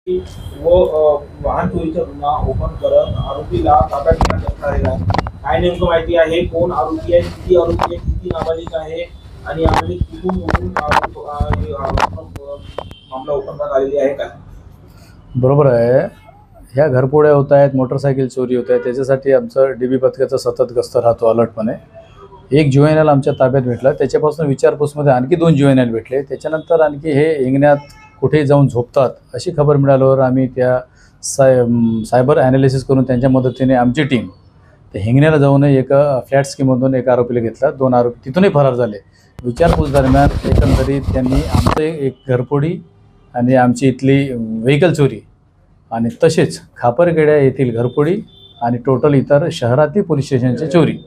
व वाहन चोरीचा गुन्हा ओपन करत आरोपीला ताब्यात घेण्यात आलेला आहे. काय नेमकं माहिती आहे, कोण आरोपी आहे, किती आरोपी आहे, किती नाबालिक आहे आणि यामध्ये कुठून मामला ओपन करण्यात आलेली आहे का? बरोबर आहे. ह्या घरपोड्या होत आहेत, मोटरसायकल चोरी होत आहे, त्याच्यासाठी आमचं DB पथकाचा सतत गस्त राहतो अलर्टपणे. एक जुवेनाईल आमच्या ताब्यात भेटला, त्याच्यापासून विचारपूसमध्ये आणखी 2 जुवेनाईल भेटले. त्याच्यानंतर आणखी हे हिंगण्यात कुठेही जाऊन झोपतात अशी खबर मिळाल्यावर आम्ही त्या सायबर ॲनालिसिस करून त्यांच्या मदतीने आमची टीम ते हिंगण्याला जाऊन एका फ्लॅट स्कीममधून एक आरोपीला घेतला. 2 आरोपी तिथूनही फरार झाले. विचारपूस दरम्यान एकंदरीत त्यांनी आमचे एक घरफोडी आणि आमची इथली व्हेकल चोरी आणि तसेच खापरखेड्या येथील घरफोडी आणि टोटल इतर शहरातील पोलीस स्टेशनची चोरी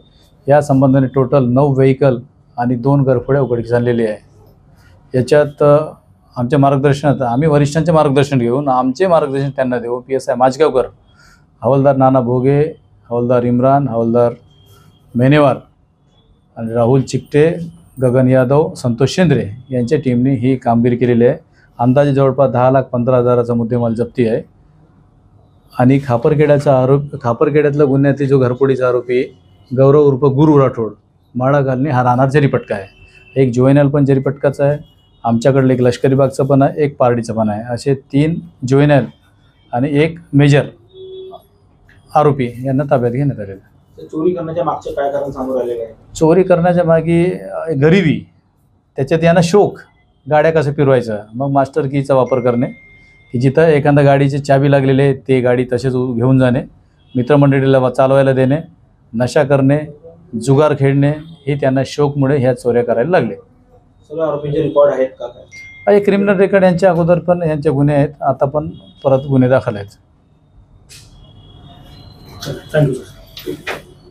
या संबंधाने टोटल 9 व्हेकल आणि 2 घरफोड्या उघडकीस आणलेली आहे. याच्यात आमच्या मार्गदर्शनात आम्ही वरिष्ठांचे मार्गदर्शन घेऊन आमचे मार्गदर्शन त्यांना देऊ. PSI माजगावकर, हवालदार नाना भोगे, हवालदार इम्रान, हवालदार मेनेवार आणि राहुल चिकटे, गगन यादव, संतोष शेंद्रे यांच्या टीमने ही कामगिरी केलेली आहे. अंदाजे जवळपास 10,15,000चा मुद्देमाल जप्ती आहे. आणि खापरखेड्यातला गुन्ह्यातील जो घरफोडीचा आरोपी गौरव उर्फ गुरु राठोड, माळा कॉलनी, हा राहणार जरीपटका आहे. एक जुवेनाईल पण जरीपटकाचा आहे. आमच्याकडलं एक लष्करी बागचं पण आहे, एक पारडीचं पण आहे. असे 3 जुवेनाईल आणि 1 मेजर आरोपी यांना ताब्यात घेण्यात आलेलं आहे. चोरी करण्याच्या मागचे काय कारण समोर आलेले आहे? चोरी करण्याच्या मागे गरिबी, त्याच्यात यांना शौक, गाड्या कसं फिरवायचं, मग मास्टर कीचा वापर करणे, की जिथं एखादा गाडीची चाबी लागलेली आहे ते गाडी तसेच घेऊन जाणे, मित्रमंडळीला चालवायला देणे, नशा करणे, जुगार खेळणे, हे त्यांना शौकमुळे ह्या चोऱ्या करायला लागले. सगळे आरोपींचे रेकॉर्ड आहेत का काय? काही क्रिमिनल रेकॉर्ड यांच्या अगोदर पण यांचे गुन्हे आहेत, आता पण परत गुन्हे दाखल आहेत. Thank you sir.